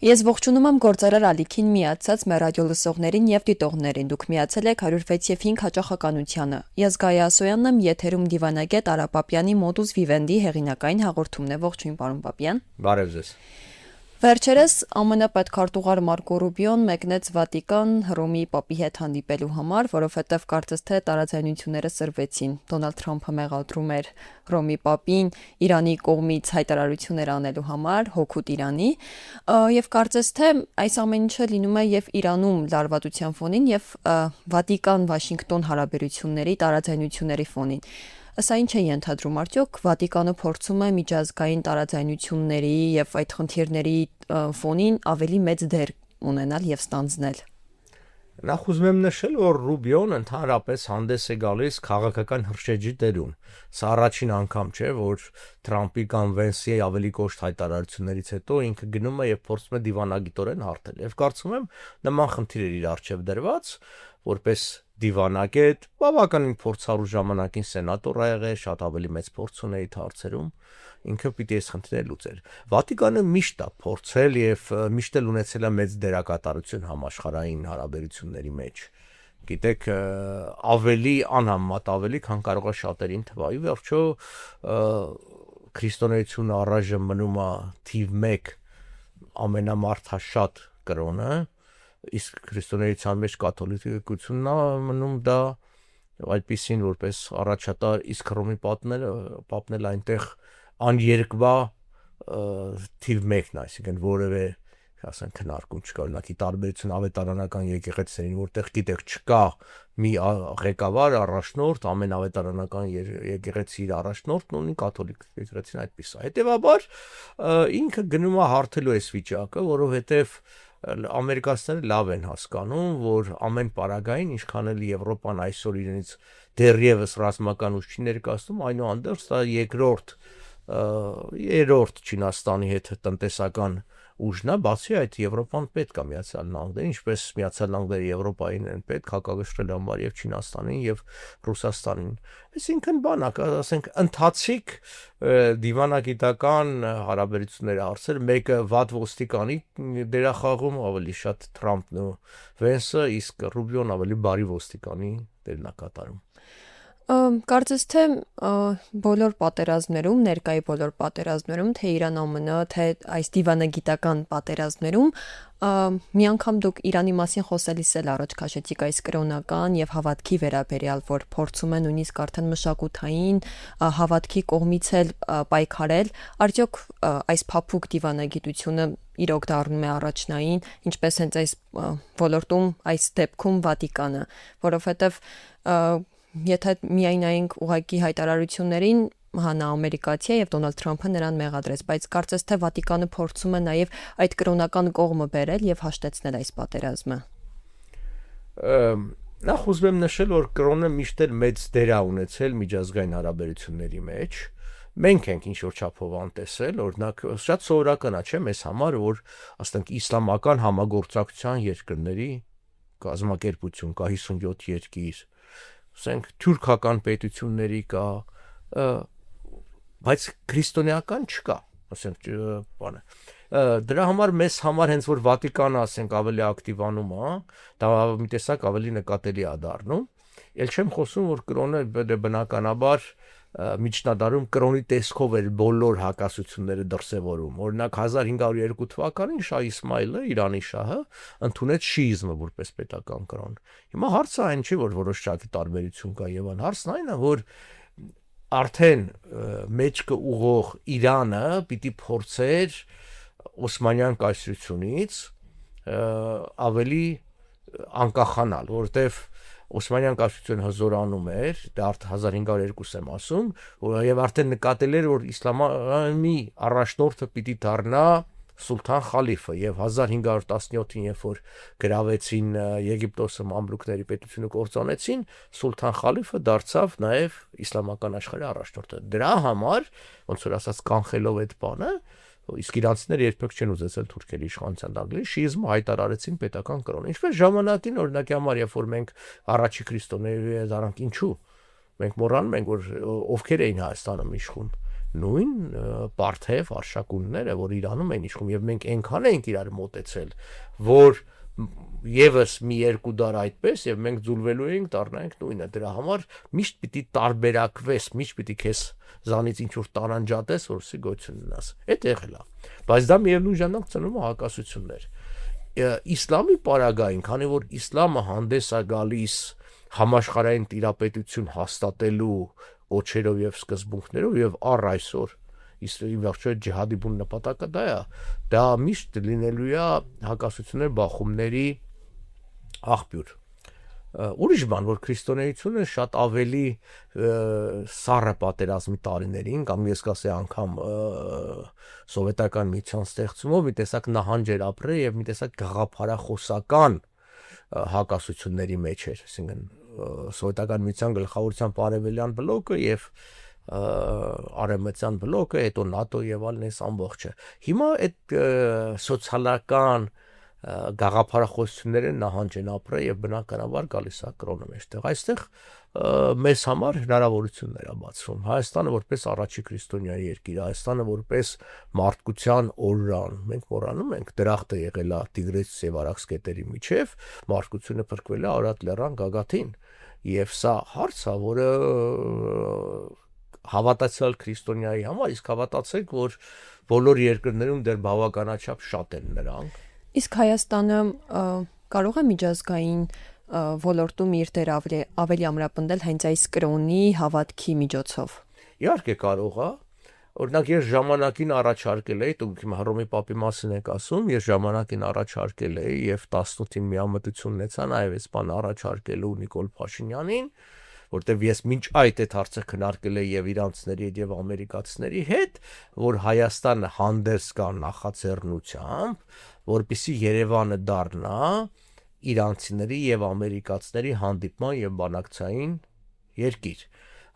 Ես ողջունում եմ գործարար ալիքին միացած մեր ռադիո լսողներին եւ դիտողներին։ Դուք միացել եք 106 եւ 5 հաճախականությանը։ Ես Գայա Ասոյանն եմ, եթերում Դիվանագետ Արա Պապյանի Modus Vivendi հեղինակային հաղորդումն է։ Ողջույն, պարոն Պապյան։ Բարև ձեզ։ Վերջերս ԱՄՆ պետքարտուղար Մարկո Ռուբիոն մեկնեց Վատիկան Հռոմի Պապի հետ հանդիպելու համար, որովհետև կարծես թե տարաձայնությունները սրվեցին։ Դոնալդ Թրամփը մեղադրում էր Հռոմի Պապին Իրանի կողմից հայտարարություններ անելու համար, հօգուտ Իրանի, եւ կարծես թե այս ամեն ինչը լինում է եւ Իրանում լարվածության ֆոնին եւ Վատիկան-Վաշինգտոն հարաբերությունների տարաձայնությունների ֆոնին։ Սա ինչ է ենթադրում, արդյոք Վատիկանը փորձում է միջազգային տարաձայնությունների եւ այդ խնդիրների ֆոնին ավելի մեծ դեր ունենալ եւ ստանձնել։ Նախ ուզում եմ նշել, որ Ռուբիոն ընդհանրապես հանդես է գալիս քաղաքական հրշեջի դերում։ Սա առաջին անգամ չէ, որ Թրամփի կամ Վենսի ավելի կոշտ հայտարարություններից հետո ինքը գնում է եւ փորձում է դիվանագիտորեն հարթել։ Եվ կարծում եմ նման խնդիրեր իր առջև դրված, որպես դիվանագետ, բավականին փորձառու ժամանակին սենատոր ա եղել, շատ ավելի մեծ փորձ ունի այդ հարցերում, ինքը պիտի այս խնդիրները լուծեր։ Վատիկանը միշտ է փորձել եւ միշտ էլ ունեցել է մեծ դերակատարություն համաշխարհային հարաբերությունների մեջ։ Գիտեք, ավելի անհամեմատ ավելի, քան կարող է շատերին թվայի, վերջո քրիստոնեությունը առայժմ մնում է թիվ 1 ամենամարդաշատ կրոնը, իսկ քրիստոնեության մեջ կաթոլիկությունն է մնում դա այդպիսին որպես առաջատար, իսկ Հռոմի պապն էլ այնտեղ աներկվա թիվ 1-ն, այսինքն որևէ, ասենք, քննարկում չկա, օրինակ ի տարբերություն ավետարանական եկեղեցիներին, որտեղ գիտեք չկա մի ղեկավար, առաջնորդ, ամեն ավետարանական եկեղեցի իր առաջնորդն ունի, կաթոլիկ եկեղեցին այդպես է։ Հետևաբար ինքը գնում է հարթելու այս վիճակը, որովհետև ամերիկացիները լավ են հասկանում, որ ամեն պարագային, ինչքան էլ Եվրոպան այսօր իրենից դեռևս ռազմական ուժ չի ներկայացնում, այնուհանդերձ դա երրորդ Չինաստանի հետ տնտեսական ուժն է, բացի այդ Եվրոպան պետք է Միացյալ Նահանգներին, ինչպես Միացյալ Նահանգները Եվրոպային են պետք հակակշռելու համար եւ Չինաստանին եւ Ռուսաստանին։ Այսինքն բանակ, ասենք, ընթացիկ դիվանագիտական հարաբերությունների հարցեր, մեկը վատ ոստիկանի դերախաղում, ավելի շատ Թրամփն ու Վենսը, իսկ Ռուբիոն ավելի բարի ոստիկանի դերն է կատարում։ Կարծես թե բոլոր պատերազմներում, ներկայի բոլոր պատերազմներում, թե Իրան-ԱՄՆ, թե այս դիվանագիտական պատերազմներում մի անգամ դուք Իրանի մասին խոսելիս էլ առաջ քաշեցիք այս կրոնական եւ հավատքի վերաբերյալ, որ փորձում են նույնիսկ արդեն մշակութային հավատքի կողմից էլ պայքարել, արդյոք այս փափուկ դիվանագիտությունը իրոք դառնում է առաջնային, ինչպես հենց այս ոլորտում, այս դեպքում Վատիկանը, որովհետեւ եթե միայնայինք ուղղակի հայտարարություններին, նա ամերիկացի է եւ Դոնալդ Թրամփը նրան մեղադրեց, բայց կարծես թե Վատիկանը փորձում է նաեւ այդ կրոնական կողմը բերել եւ հաշտեցնել այս պատերազմը։ Նախ ուզում եմ նշել, որ կրոնը միշտ էլ մեծ դեր է ունեցել միջազգային հարաբերությունների մեջ։ Մենք ենք ինչ-որ չափով անտեսել, օրինակ շատ սովորական է, չէ՞, մեզ համար, որ ասենք իսլամական համագործակցության երկրների կազմակերպություն կա 57 երկիր, ասենք թուրքական պետությունների կա, բայց քրիստոնեական չկա, ասենք բանը։ Դրա համար մեզ համար հենց որ Վատիկանը, ասենք, ավելի ակտիվանում է, դա մի տեսակ ավելի նկատելի է դառնում։ Էլ չեմ խոսում, որ կրոնը բնականաբար միջնադարում կրոնի տեսքով էր բոլոր հակասությունները դրսևորում։ Օրինակ 1502 թվականին Շահ Իսմայիլը, Իրանի շահը, ընդունեց շիիզմը որպես պետական կրոն։ Հիմա հարցը այն չի, որ որոշակի տարբերություն կա եւ հարցն այն է, որ արդեն մեջքը ուղող Իրանը պիտի փորձեր Օսմանյան կայսրությունից ավելի անկախանալ, որովհետեւ Օսմանյան կայսրությունը հզորանում էր, դա 1502 եմ ասում, եւ արդեն նկատել էր, որ իսլամի առաջնորդը պիտի դառնա Սուլթան Խալիֆը, եւ 1517-ին, երբ որ գրավեցին Եգիպտոսը, մամլուքների պետությունը կործանեցին, Սուլթան Խալիֆը դարձավ նաեւ իսլամական աշխարհի առաջնորդը։ Դրա համար, ոնց որ ասած, կանխելով այդ բանը, իսկ իրանցիները երբեք չեն ուզեցել թուրքերի իշխանության տակ շիիզմը հայտարարեցին պետական կրոն։ Ինչպես ժամանակին օրինակի համար, երբ որ մենք առաջի քրիստոնեների դարանք ինչու մենք մոռանում ենք, որ ովքեր էին Հայաստանում իշխում։ նույն պարթև արշակունները, որ Իրանում են իշխում, եւ մենք այնքան ենք իրար մոտեցել, որ եւս մի երկու դար այդպես եւ մենք ձուլվելու ենք դառնանք նույնը, դրա համար միշտ պիտի տարբերակվես, միշտ պիտի քեզ զանից ինչ որ տարանջատես, որսի գոյություն ունենաս, այդ եղել է, բայց դա միևնույն ժամանակ ծնում է հակասություններ։ Իսլամի պարագային, քանի որ իսլամը հանդես է գալիս համաշխարհային տիրապետություն հաստատելու օչերով եւ սկզբունքներով եւ առ այսօր իսլամի վերջո ջիհադի բուն նպատակը դա միշտ լինելու է հակասություններ բախումների աղբյուր։ Ուրիշ բան, որ քրիստոնեությունը շատ ավելի սառը պատերազմի տարիներին, կամ ես կասեի անգամ սովետական միության ստեղծումով մի տեսակ նահանջ էր ապրել եւ մի տեսակ գաղափարախոսական հակասությունների մեջ էր, այսինքն սովետական միության գլխավորության արևելյան բլոկը եւ արևմտյան բլոկը, հետո ՆԱՏՕ եւ այլն այս ամբողջը։ Հիմա այդ սոցիալական գաղափարախոսությունները նահանջ են ապրել եւ բնականաբար գալիս է կրոնը մեջտեղ։ Այստեղ մեզ համար հնարավորություններ է բացվում։ Հայաստանը որպես առաջի քրիստոնյայի երկիր, Հայաստանը որպես մարդկության օրրան, մենք մոռանում ենք դրախտը եղել է Տիգրից եւ Արաքսկետերի միջև, մարդկությունը փրկվել է Արարատ լեռան գագաթին, եւ սա հարց է, որը հավատացյալ քրիստոնյայի համար, իսկ հավատացեք, որ բոլոր երկրներում դեռ բավականաչափ շատ են նրանք։ Իսկ Հայաստանը կարող է միջազգային ոլորտում իր դեր ավելի ամրապնդել հենց այս կրոնի հավատքի միջոցով։ Իհարկե կարող է։ Օրինակ ես ժամանակին առաջարկել էի, դուք հիմա Հռոմի Պապի մասին եք ասում, ես ժամանակին առաջարկել էի եւ 18-ին միամտություն ունեցա նաեւ այս բան առաջարկելու Նիկոլ Փաշինյանին, որտեվ ես մինչ այդ հարցը քննարկել էի եւ իրանցիների հետ եւ ամերիկացիների հետ, որ Հայաստանը հանդես գա նախաձեռնությամբ, որպեսզի Երևանը դառնա իրանցիների եւ ամերիկացիների հանդիպման եւ բանակցային երկիր,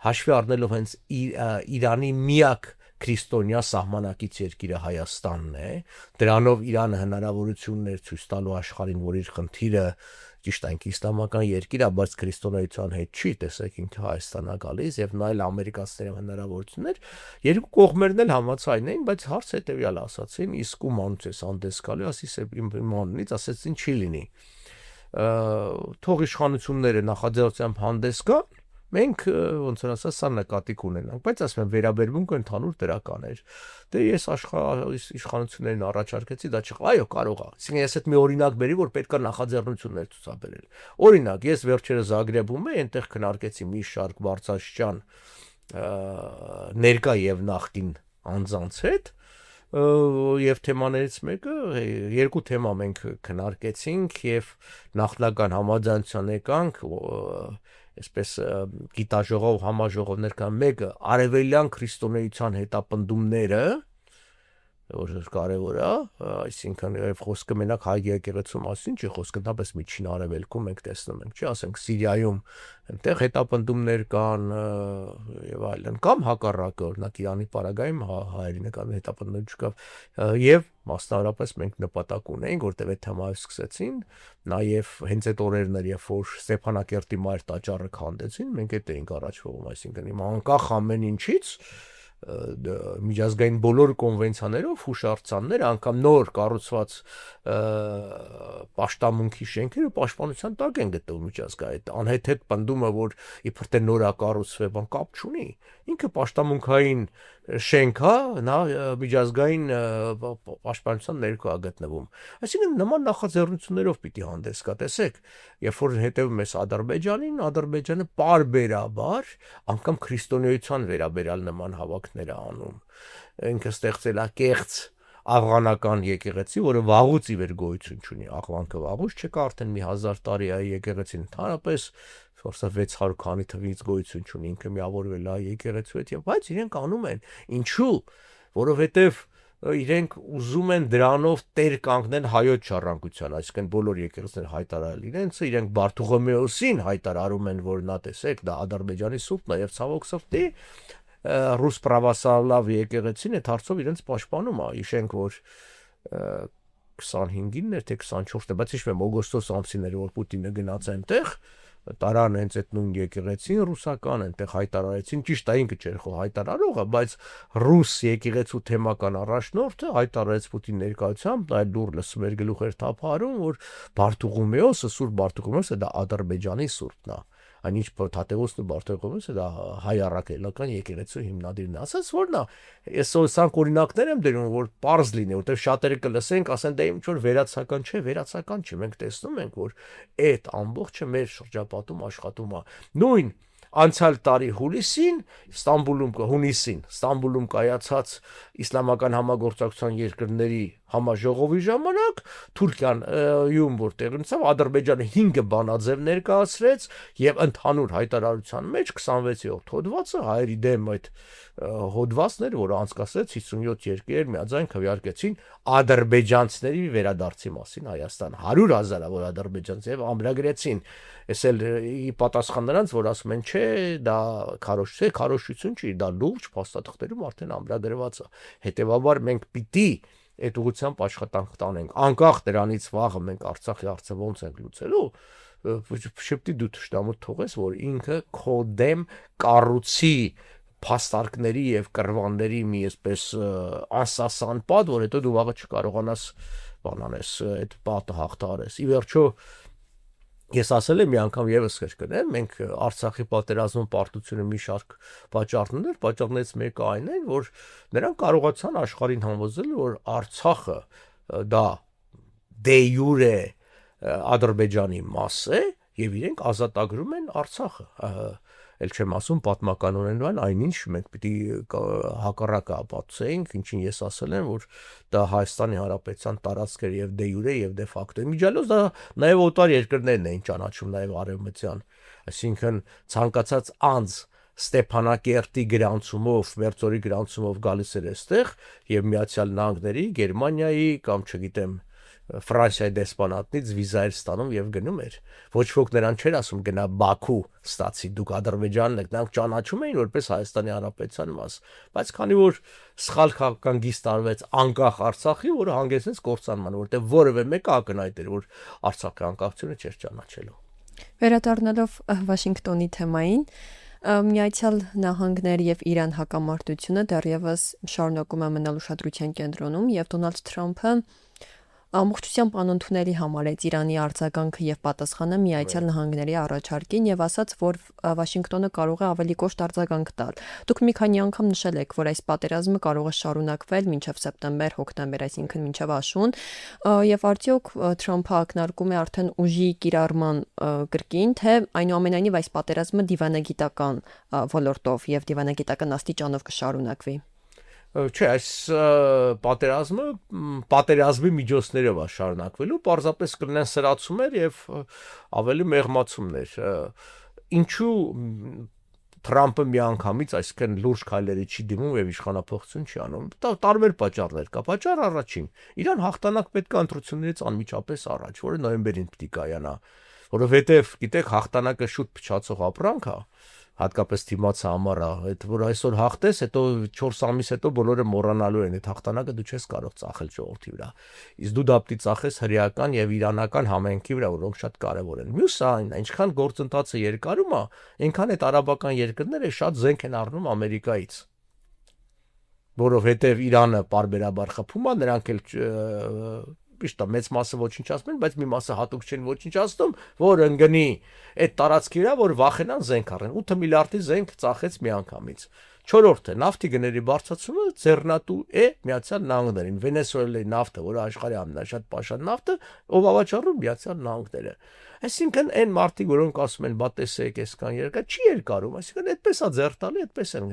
հաշվի առնելով հենց Իրանի միակ քրիստոնյա սահմանակից երկիրը Հայաստանն է, դրանով Իրանը հնարավորություններ ցույց տալու աշխարհին, որ իր խնդիրը ճիշտ այնք իսլամական երկիր է, բայց քրիստոնեության հետ չի, տեսեք ինքը Հայաստանա գալիս եւ նայել ամերիկացիների հնարավորություններ, երկու կողմերն էլ համաձայն էին, բայց հարց հետեւյալ ասացին, իսկ ում անունից հանդես գալու, ասիս իմ անունից, ասեցին չի լինի։ Թող իշխանությունները նախաձեռնությամբ հանդես գան, մենք ոնց որ ասած սա նկատի կունենանք, բայց ասում եմ վերաբերմունքը ընդհանուր դրական էր։ Դե ես իշխանություններին առաջարկեցի, դա չխա, այո, կարող է։ Այսինքն ես այդ մի օրինակ բերի, որ պետք է նախաձեռնություններ ցուցաբերել։ Օրինակ, ես վերջերս Զագրեբում եմ, այնտեղ քննարկեցի մի շարք բարձրաստիճան ներկա եւ նախկին անձանց հետ, եւ թեմաներից մեկը, երկու թեմա մենք քննարկեցինք եւ նախնական համաձայնության եկանք, այսպես գիտաժողով համաժողովներ կան, մեկը արևելյան քրիստոնեության հետապնդումները, որ կարևոր է, այսինքն եւ խոսքը մենակ հայ եկեղեցու մասին չի, խոսքը դապես միջին արևելքում մենք տեսնում ենք, չի, ասենք Սիրիայում այնտեղ հետապնդումներ կան եւ այլն, կամ հակառակը, օրինակ Իրանի պարագայում հայերի նկատմամբ հետապնդումներ չկա, եւ մասնավորապես մենք նպատակ ունենք, որտեղ այդ թեմայով սկսեցին, նաեւ հենց այդ օրերն էր, երբ որ Ստեփանակերտի մայր տաճարը քանդեցին, մենք այդ էինք առաջվողում, այսինքն իմ անկախ ամեն ինչից միջազգային բոլոր կոնվենցիաներով հուշարձաններ, անգամ նոր կառուցված պաշտամունքի շենքերը պաշտպանության տակ են գտնվում միջազգային։ Անհեթեթ պնդումը, որ իբր թե նոր է կառուցվել, բան կապ չունի։ Ինքը պաշտամունքային շենք է, նա միջազգային պաշտպանության ներքո է գտնվում։ Այսինքն նման նախաձեռնություններով պիտի հանդես գա, տեսեք, երբ որ հետևում ես Ադրբեջանին, Ադրբեջանը պարբերաբար անգամ քրիստոնեության վերաբերյալ նման հավաքներ է անում։ Ինքը ստեղծել է կեղծ աֆղանական եկեղեցի, որը վաղուց ի վեր գոյություն չունի, աղվանքը վաղուց չկա, արդեն մի 1000 տարի է եկեղեցին ընդհանրապես 600 քանի թվից գոյություն չունի, ինքը միավորվել է եկեղեցու հետ, բայց իրենք անում են, ինչու, որովհետև իրենք ուզում են դրանով տեր կանգնել հայոց ժառանգության, այսինքն բոլոր եկեղեցիները հայտարարել իրենք Բարթողոմեոսին հայտարարում են, որ նա տեսեք, դա Ադրբեջանի սուրբն է եւ ցավոք սրտի ռուս պրավասլավ եկեղեցին այդ հարցով իրենց պաշտպանում է, հիշենք, որ 25-ին էր թե 24-ը, բայց հիշում եմ օգոստոս ամսին էր, որ Պուտինը գնաց այնտեղ, տարան հենց այդ նույն եկեղեցին ռուսական այնտեղ հայտարարեցին, ճիշտ է ինքը չէր հայտարարողը, բայց ռուս եկեղեցու թեմական առաջնորդը հայտարարեց Պուտին ներկայությամբ, դա դուր լսում էր գլուխեր թափահարում, որ Բարդուղումեոսը, Սուրբ Բարդուղումեոսը դա Ադրբեջանի սուրբն է, այնինչ Թատևոսն ու Բարդուղումեոսը դա հայ առաքելական եկեղեցու հիմնադիրն է, ասած որն է, ես սրանք օրինակներ եմ դերում, որ պարզ լինի, որտեղ շատերը կլսենք, ասեն դա ինչ որ վերացական չէ, մենք տեսնում ենք, որ այդ ամբողջը մեր շրջապատում աշխատում է, նույն անցյալ տարի հունիսին Ստամբուլում կայացած իսլամական համագործակցության երկրների համաժողովի ժամանակ Թուրքիան որ տեղնցավ Ադրբեջանը 5 բանաձև ներկայացրեց եւ ընդհանուր հայտարարության մեջ 26-րդ հոդվածը հայերի դեմ այդ հոդվածներ, որը անցկացրեց 57 երկրներ միաձայն քվեարկեցին ադրբեջանցիների վերադարձի մասին Հայաստան 100,000 որ ադրբեջանց եւ ամրագրեցին ես էլ ի պատասխան նրանց որ ասում են չէ դա քարոշություն չի դա լուրջ փաստաթղթերում արդեն ամրագրված է հետեւաբար մենք պիտի այդ ուղղությամբ աշխատանք տանենք անկախ դրանից վաղը մենք Արցախի հարցը ոնց ենք լուծելու շփտի դու ճշտամուտ թողես որ ինքը քո դեմ կառուցի փաստարկների եւ կռվանների մի այսպես անսասան պատ որ հետո դու վաղը չկարողանաս բանանես այդ պատը հաղթարես ի վերջո ես ասել եմ մի անգամ եւս կրկնեմ մենք Արցախի պատերազմում պարտությունը մի շարք պատճառներից մեկը այն է որ նրանք կարողացան աշխարհին համոզել որ Արցախը դա դե յուրե Ադրբեջանի մաս է եւ իրենք ազատագրում են Արցախը էլ չեմ ասում պատմականորեն այնինչ մենք պիտի հակառակը ապացուցեինք ինչին ես ասել եմ որ դա Հայաստանի Հանրապետության տարածք էր եւ դե յուրե եւ դե ֆակտո միջալոց դա նաեւ օտար երկրներն էին ճանաչում նաեւ արևմտյան այսինքն ցանկացած անձ Ստեփանակերտի գրանցումով, Մերձորի գրանցումով գալիս էր այստեղ եւ Միացյալ Նահանգների, Գերմանիայի կամ չգիտեմ Ֆրանսիայի դեսպանատնից վիզա էր ստանում եւ գնում էր։ Ոչ ոք նրան չէր ասում գնա Բաքու ստացի դուք Ադրբեջանն եք, նրանք ճանաչում էին որպես Հայաստանի Հանրապետության մաս, բայց քանի որ սխալ քաղաքական գիծ տարվեց անկախ Արցախի, որը հանգեցրեց կործանման, որտեղ որևէ մեկը ակնհայտ էր, որ Արցախի անկախությունը չէր ճանաչելու։ Վերադառնալով Վաշինգտոնի թեմային Միացյալ Նահանգներ եւ Իրան հակամարտությունը դեռևս շարունակում է մնալ ուշադրության կենտրոնում եւ Դոնալդ Թրամփը ամբողջությամբ անընդունելի համարեց Իրանի արձագանքը եւ պատասխանը Միացյալ Նահանգների առաջարկին եւ ասաց, որ Վաշինգտոնը կարող է ավելի կոշտ արձագանք տալ։ Դուք մի քանի անգամ նշել եք, որ այս պատերազմը կարող է շարունակվել մինչեւ սեպտեմբեր-հոկտեմբեր, այսինքն մինչեւ աշուն, եւ արդյոք Թրամփը ակնարկում է արդեն ուժի կիրառման կրկին, թե այնուամենայնիվ այս պատերազմը դիվանագիտական ոլորտով եւ դիվանագիտական աստիճանով կշարունակվի։ Չէ, այս պատերազմը պատերազմի միջոցներով է շարունակվելու, պարզապես կլինեն սրացումներ եւ ավելի մեղմացումներ։ Ինչու Թրամփը միանգամից այսքան լուրջ քայլերի չի դիմում եւ իշխանապողություն չի անում։ Տարբեր պատճառներ կա։ Պատճառ առաջին՝ Իրան հաղթանակ պետք է ընտրություններից անմիջապես առաջ, որը նոյեմբերին պիտի կայանա, որովհետեւ գիտեք, հաղթանակը շուտ փչացող ապրանք է։ Հատկապես դիմացը համարա, այդ որ այսօր հաղթես, հետո 4 ամիս հետո բոլորը մոռանալու են, այդ հաղթանակը դու չես կարող ծախել ժողովրդի վրա։ Իսկ դու դա պիտի ծախես հրեական եւ իրանական համայնքի վրա, որոնք շատ կարեւոր են։ Մյուսը այն, ինչքան գործընթացը երկարում է, այնքան այդ արաբական երկրները շատ զենք են առնում Ամերիկայից։ Որովհետեւ Իրանը պարբերաբար խփում է, նրանք էլ ճիշտ է, մեծ մասը ոչնչացնում են, բայց մի մասը հատուկ չեն ոչնչացնում, որ ընկնի այդ տարածքի վրա, որ վախենան զենք առեն։ 8 միլիարդի զենք ծախեց միանգամից։ Չորրորդը նավթի գների բարձրացումը ձեռնատու է Միացյալ Նահանգներին։ Վենեսուելայի նավթը, որը աշխարհի ամենաշատ պաշար նավթը, ով ավաճառում Միացյալ Նահանգները։ Այսինքն այն մարդիկ, որոնք ասում են, բա տեսեք, այսքան երկար չի երկարում, այսինքն այդպես է ձեռ տալի, այդպես են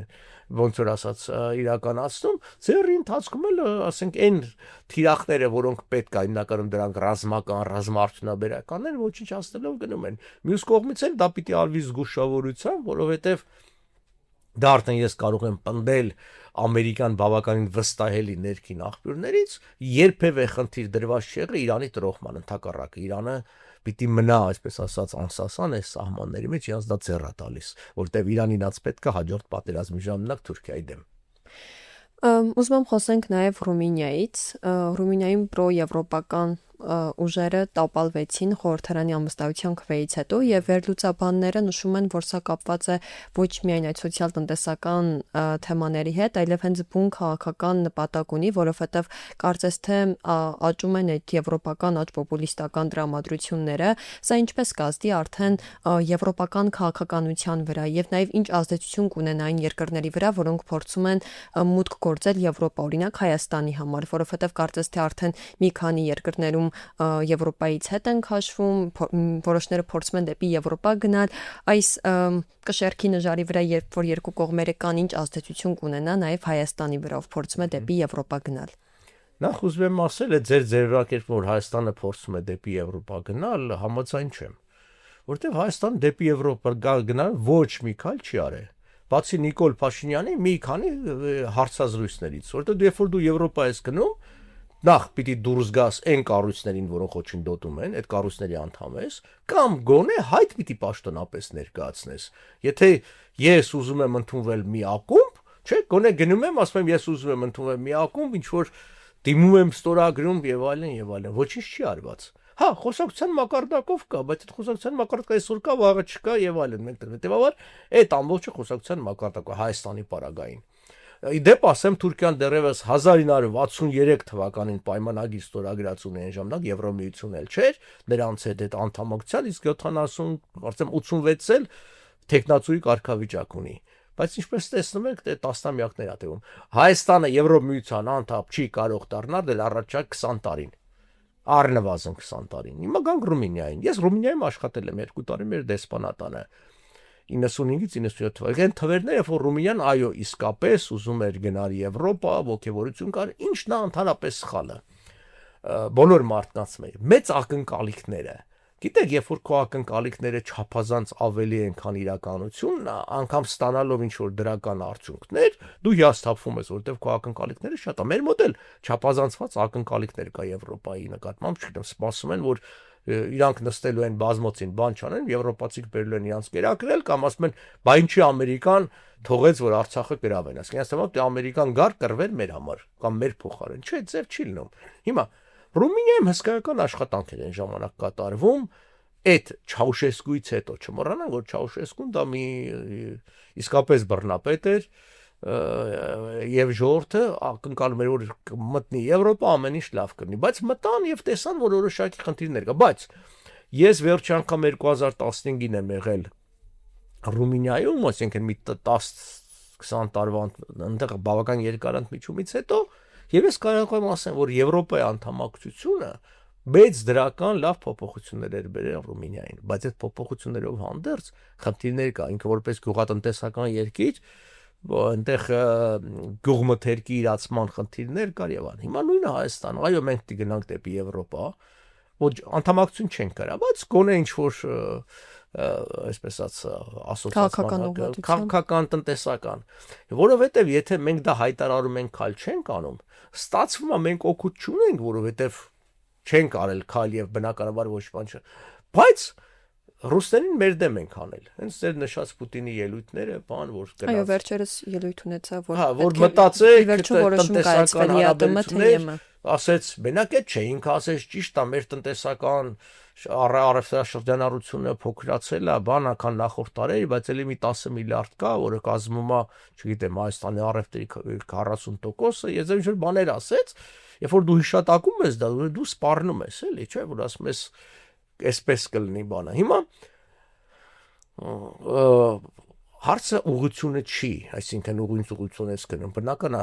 ոնց որ ասած իրականացնում, ձեռի ընթացքում էլ ասենք այն թիրախները, որոնք պետք է հիմնականում դրանք ռազմական, ռազմաարդյունաբերական են, ոչնչացնելով գնում են։ Մյուս կողմից էլ դա պիտի արվի զգուշավորությամբ, որովհետև դա արդեն ես կարող եմ պնդել ամերիկան բավականին վստահելի ներքին աղբյուրներից, երբևէ խնդիր դրված չի եղել Իրանի տրոհման ընդհակառակը։ Իրանը պիտի մնա, այսպես ասած, անսասան այս սահմանների մեջ, իրենց դա ձեռ է տալիս, որտեղ Իրանինაც պետք է հաջորդ պատերազմի ժամանակ Թուրքիայի դեմ։ Ուզում եմ խոսենք նաև Ռումինիայից։ Ռումինիայում պրոեվրոպական ուժերը տապալվեցին խորհրդարանի անվստահության քվեից հետո եւ վերլուծաբանները նշում են, որ սա կապված է ոչ միայն այդ սոցիալ-տնտեսական թեմաների հետ, այլև հենց բուն քաղաքական նպատակ ունի, որովհետեւ կարծես թե աճում են այդ եվրոպական աճ պոպուլիստական դրամատրությունները, սա ինչպես կազդի արդեն եվրոպական քաղաքականության վրա եւ նաեւ ինչ ազդեցություն կունենա այն երկրների վրա, որոնք փորձում են մուտք գործել Եվրոպա, օրինակ Հայաստանի համար, որովհետեւ կարծես թե արդեն մի քանի երկրներում Եվրոպայից հետ են քաշվում, որոշները փորձում են դեպի Եվրոպա գնալ, այս կշեռքի նժարի վրա, երբ որ երկու կողմերը կան, ինչ ազդեցություն կունենա նաեւ Հայաստանի վրա, ով փորձում է դեպի Եվրոպա գնալ։ Նախ ուզում եմ ասել, այդ ձեր ձևակերպումը, որ Հայաստանը փորձում է դեպի Եվրոպա գնալ, համաձայն չեմ, որտեղ Հայաստանը դեպի Եվրոպա գնալ ոչ մի քայլ չի արել։ Բացի Նիկոլ Փաշինյանի մի քանի հարցազրույցներից, որտեղ երբ որ դու Եվրոպա ես գնում, նախ պիտի դուրս գաս այն կառույցներին, որոնք ոչնդոտում են, այդ կառույցների անդամ ես, կամ գոնե հայտ պիտի պաշտոնապես ներկայացնես։ Եթե ես ուզում եմ ընդունվել մի ակումբ, չէ, գոնե գնում եմ, ասում եմ ես ուզում եմ ընդունվել մի ակումբ, ինչ որ դիմում եմ ստորագրում եւ այլն, ոչինչ չի արված։ Հա, խոսակցության մակարդակով կա, բայց այդ խոսակցության մակարդակը այսօր կա, վաղը չկա եւ այլն, մենք հետեւաբար այդ ամբողջը խոսակցության մակարդակը Հայաստանի պարագային։ Իդեպ ասեմ, Թուրքիան դեռևս 1963 թվականին պայմանագիր ստորագրած ունի այն ժամանակ Եվրոմիություն էլ չէր, նրանց հետ այդ անդամակցության, իսկ 70, կարծեմ 86 էլ տեխնացուի կարգավիճակ ունի։ Բայց ինչպես տեսնում եք, դե տասնամյակներ ա տևում։ Հայաստանը Եվրոմիության անդամ չի կարող դառնալ դեռ առաջակ 20 տարին։ Առնվազն 20 տարին։ Հիմա գանք Ռումինիային։ Ես Ռումինիայում աշխատել եմ 2 տարի մեր դեսպանատանը 95-ից 97 թվականին։ Այն թվերները, որ Ռումինիան այո, իսկապես ուզում էր գնալ Եվրոպա, ողջավորություն կար, ինչն է ընդհանրապես սխալը։ Բոլոր մարդկանց մեծ ակնկալիքները։ Գիտեք, երբ որ քո ակնկալիքները չափազանց ավելի են, քան իրականությունն է, անգամ ստանալով ինչ որ դրական արդյունքներ, դու հիասթափվում ես, որովհետև քո ակնկալիքները շատ է։ Մեր մոտ էլ չափազանցված ակնկալիքներ կա Եվրոպայի նկատմամբ, չգիտեմ, սպասում են, որ իրանք նստելու են բազմոցին, բան չանեն, եվրոպացիք բերելու են իրանք կերակրել կամ ասում են, բա ինչի Ամերիկան թողեց, որ Արցախը գրավեն։ Ասենք, ինձ թվում է, Ամերիկան գար կռվեր մեր համար կամ մեր փոխարեն։ Չէ, ձև չի լինում։ Հիմա Ռումինիայում հսկայական աշխատանքեր են ժամանակ կատարվում, այդ Չաուշեսկուից հետո չմոռանանք, որ Չաուշեսկուն դա մի իսկապես բռնապետ էր, եւ ժողովուրդը ակնկալում էր, որ մտնի Եվրոպա, ամեն ինչ լավ կլինի, բայց մտան եւ տեսան, որ որոշակի խնդիրներ կա, բայց ես վերջի անգամ 2015-ին եմ եղել Ռումինիայում, այսինքն մի 10-20 տարվա այնտեղ բավական երկար ընդմիջումից հետո եւ ես կարող եմ ասեմ, որ Եվրոպայի անդամակցությունը մեծ դրական լավ փոփոխություններ էր բերել Ռումինիային, բայց այդ փոփոխություններով հանդերձ խնդիրներ կա, ինքը որպես գյուղատնտեսական երկիր, այնտեղ գյուղմթերքի իրացման խնդիրներ կար եւ այլն։ Հիմա նույնը Հայաստանում, այո, մենք պիտի գնանք դեպի Եվրոպա, ոչ անդամակցություն չենք կարա, բայց գոնե ինչ որ այսպես ասոցիացիա քաղաքական տնտեսական, որովհետեւ եթե մենք դա հայտարարում ենք, քայլ չենք անում, ստացվում է մենք օգուտ չունենք, որովհետեւ չենք արել քայլ եւ բնականաբար ոչ բան չէ, բայց ռուսներին մեր դեմ ենք անել։ Հենց ձեր նշած Պուտինի ելույթները, բան որ գնաց։ Այո, վերջերս ելույթ ունեցա, որ մտածեք տնտեսական հարաբերություններ, ասեց, մենակ այդ չէ, ինքը ասեց ճիշտ է, մեր տնտեսական առևտրաշրջանառությունը փոքրացել է, բան ական նախորդ տարի, բայց ելի մի 10 միլիարդ կա, որը կազմում է, չգիտեմ, Հայաստանի առևտրի 40%-ը, ես ինչ որ բաներ ասեց, երբ որ դու հիշատակում ես դա, դու սպառնում ես, էլի, չէ, որ ասում ես այսպես կլինի բանը։ Հիմա հարցը ուղղությունը չի, այսինքն ուղղություն ես գնում, բնական է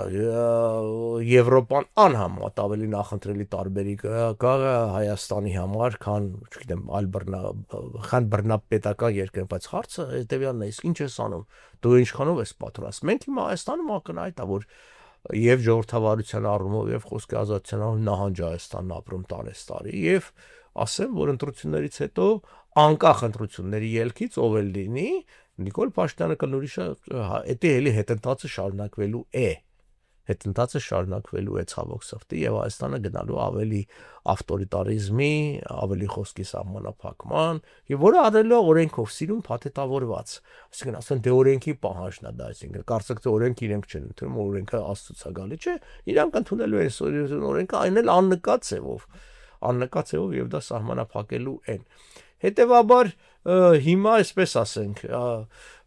Եվրոպան անհամեմատ ավելի նախընտրելի տարբերիկ կա Հայաստանի համար, քան, չգիտեմ, այլ բռնապետական երկրներ, բայց հարցը հետևյալն է, իսկ ինչ ես անում, դու ինչքանով ես պատրաստ։ Մենք հիմա Հայաստանում ակնհայտ է, որ եւ ժողովրդավարության առումով եւ խոսքի ազատության առումով նահանջ Հայաստանն ապրում տարես տարի եւ ասեմ, որ ընտրություններից հետո անկախ ընտրությունների ելքից ով էլ լինի, Նիկոլ Փաշինյանը կլուրիշը էդի էլի հետընթացը շարունակվելու է։ Հետընթացը շարունակվելու է ցավոք սրտի եւ Հայաստանը գնալու ավելի ավտորիտարիզմի, ավելի խոսքի սահմանափակման եւ որը արելու է օրենքով սիրուն փաթեթավորված։ Այսինքն ասեն դե օրենքի պահանջն է դա, այսինքն կարծեք թե օրենք իրենք չեն ընդունում, օրենքը աստծուցա գալի չէ, իրանք ընդունելու են օրենքը այն էլ աննկատ ձևով։ աննկատ ձևով եւ դա սահմանափակելու են։ Հետևաբար հիմա այսպես ասենք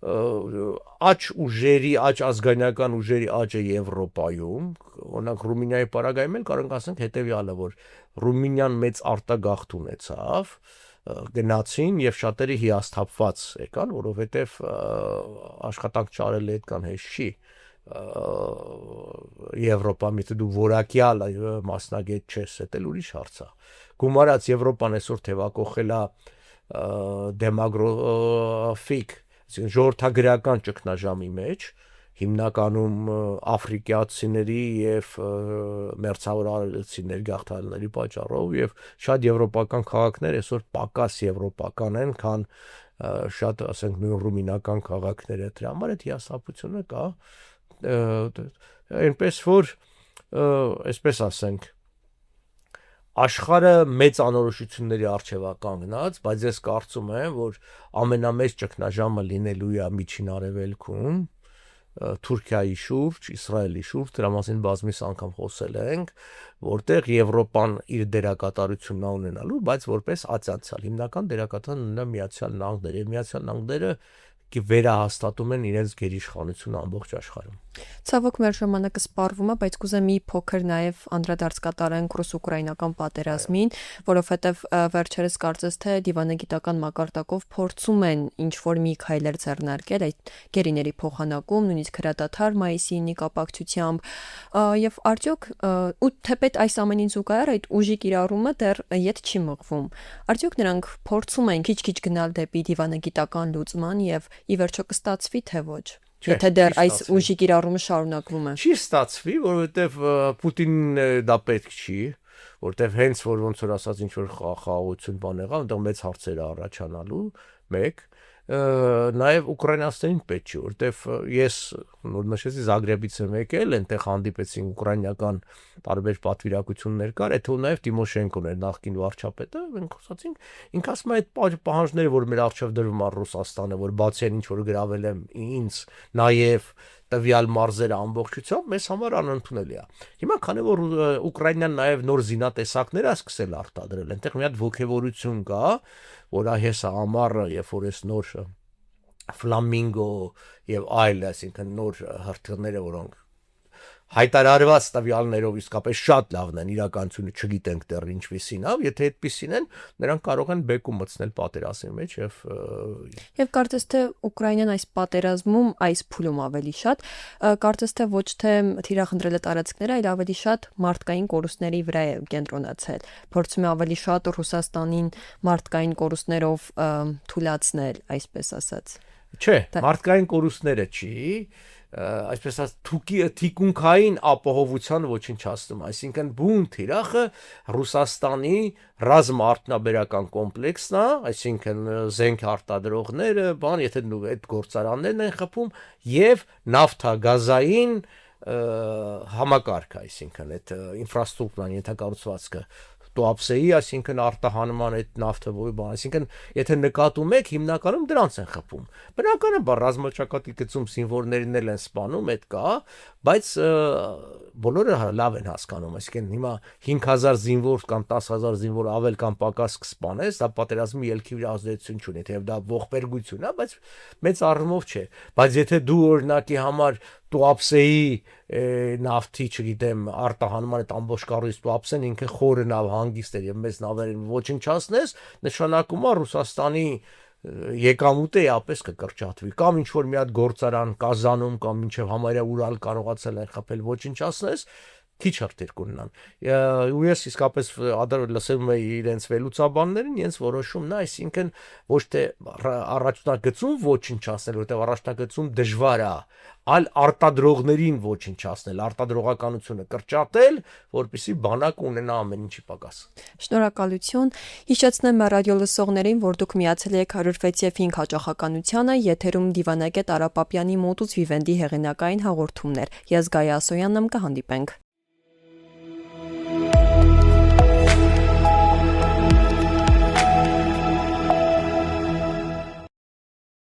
աճ ուժերի, աճ ազգանյական ուժերի աճը Եվրոպայում, օրինակ Ռումինիայի պարագայում էլ կարող ենք ասենք հետեւյալը, որ Ռումինիան մեծ արտագաղթ ունեցավ, գնացին եւ շատերը հիասթափված եկան, որովհետեւ աշխատանք չարել այդքան հեշտ չի Եվրոպա մի դու որակյալ մասնագետ չես, դա էլ ուրիշ հարց է։ Գումարած Եվրոպան այսօր թևակողել է դեմոգրաֆիկ, ժողովրդագրական ճգնաժամի մեջ, հիմնականում աֆրիկացիների եւ մերձավոր արևելցիների գաղթալների պատճառով եւ շատ եվրոպական քաղաքներ այսօր պակաս եվրոպական են, քան շատ ասենք նույն ռումինական քաղաքները, դրա համար այդ հիասթափությունը կա, այնպես որ այսպես ասենք աշխարհը մեծ անորոշությունների առջև է կանգնած, բայց ես կարծում եմ, որ ամենամեծ ճգնաժամը լինելու է Միջին Արևելքում, Թուրքիայի շուրջ, Իսրայելի շուրջ, դրա մասին բազմից անգամ խոսել ենք, որտեղ Եվրոպան իր դերակատարությունն ունենալու, բայց որպես ացանցիալ, հիմնական դերակատարն ունենա Միացյալ Նահանգները, եւ Միացյալ Նահանգները վերահաստատում են իրենց գերիշխանությունը ամբողջ աշխարհում։ Ցավոք մեր ժամանակը սպառվում է, բայց կուզեմ մի փոքր նաև անդրադարձ կատարենք ռուս-ուկրաինական պատերազմին, որովհետև վերջերս կարծես թե դիվանագիտական մակարդակով փորձում են ինչ-որ մի քայլեր ձեռնարկել այդ գերիների փոխանակում, նույնիսկ հրադադար մայիսի 9-ի կապակցությամբ, եւ արդյոք ու թեպետ այս ամենին զուգահեռ այդ ուժի կիրառումը դեռ ետ չի մղվում։ Արդյոք նրանք փորձում են քիչ-քիչ գնալ դեպի դիվանագիտական լուծման եւ ի վերջո կստացվի թե ոչ։ Եթե դեռ այս ուժի կիրառումը շարունակվում է։ Չի ստացվի, որովհետև Պուտինն դա պետք չի, որովհետև հենց որ ոնց որ ասած ինչ որ խաղաղություն բան եղավ, այնտեղ մեծ հարցեր առաջանալու, մեկ, նաև ուկրաինացիներին պետք չի, որովհետև ես նոր նշեցի Զագրեբից եմ եկել, այնտեղ հանդիպեցին ուկրաինական տարբեր պատվիրակություններ կար, այդ ու նաև Տիմոշենկոն էր նախկին վարչապետը, մենք խոսացինք, ինքը ասում է այդ պահանջները, որ մեր առջև դրվում է Ռուսաստանը, որ բացի այն ինչ որ գրավել եմ ինձ, նաև տվյալ մարզերը ամբողջությամբ մեզ համար անընդունելի է։ Հիմա քանի որ Ուկրաինան նաև նոր զինատեսակներ է սկսել արտադրել, այնտեղ մի հատ ոգևորություն կա, որ այս ամառը, երբ որ այս նոր ֆլամինգո եւ այլ, այսինքն նոր հրթիռները, որոնք հայտարարված տվյալներով իսկապես շատ լավն են, իրականությունը չգիտենք դեռ ինչպիսին է, եթե այդպիսին են, նրանք կարող են բեկում մտցնել պատերազմի մեջ եւ կարծես թե Ուկրաինան այս պատերազմում, այս փուլում ավելի շատ, կարծես թե ոչ թե թիրախնդրել է տարածքները, այլ ավելի շատ մարդկային կորուստների վրա է կենտրոնացել։ Փորձում է ավելի շատ Ռուսաստանին մարդկային կորուստներով թույլաtsնել, այսպես ասած։ Չէ, մարդկային կորուստները չի, այսպես ասած թիկունքային ապահովության ոչնչացնում, այսինքն բուն թիրախը Ռուսաստանի ռազմաարդյունաբերական կոմպլեքսն է, այսինքն զենք արտադրողները, բան, եթե այդ գործարաններն են խփում եւ նավթագազային համակարգ, այսինքն այդ ինֆրաստրուկտուրան ենթակառուցվածքը տոապսեի, այսինքն արտահանման այդ նավթը, բան, այսինքն եթե նկատում եք, հիմնականում դրանց են խփում։ Բնականաբար ռազմաճակատի գծում զինվորներն էլ են սպանում, այդ կա, բայց բոլորը լավ են հասկանում, այսինքն հիմա 5000 զինվոր կամ 10000 զինվոր ավել կամ պակաս կսպանես, դա պատերազմի ելքի վրա ազդեցություն չունի, թեև դա ողբերգություն է, բայց մեծ առումով չէ։ Բայց եթե դու օրինակի համար տոապսեի նավթի, չգիտեմ, արտահանման այդ ամբողջ կառույց տոապսեն ինքը խորը նավ հանգիստ էր եւ մեծ նավերին ոչնչացնես, նշանակում է Ռուսաստանի եկամուտը էապես կկրճատվի, կամ ինչ որ մի հատ գործարան Կազանում կամ մինչև համարյա Ուրալ կարողացել են խփել ոչնչացնես, քիչ հրթիռ կունենան։ Ու ես իսկապես լսում եմ իրենց վերլուծաբաններին, իրենց որոշումն է, այսինքն ոչ թե առաջնագծում ոչնչացնել, որտեղ առաջնագծում դժվար է, այլ արտադրողներին ոչնչացնել, արտադրողականությունը կրճատել, որպեսզի բանակը ունենա ամեն ինչի պակաս։ Շնորհակալություն։ Հիշեցնեմ ռադիո լսողներին, որ դուք միացել եք 106.5 հաճախականությանը, եթերում դիվանագետ Արա Պապյանի մոտուց Վիվենդի հեղինակային հաղորդումներ։ Ես Գայա Ասոյանն եմ, կհանդիպենք։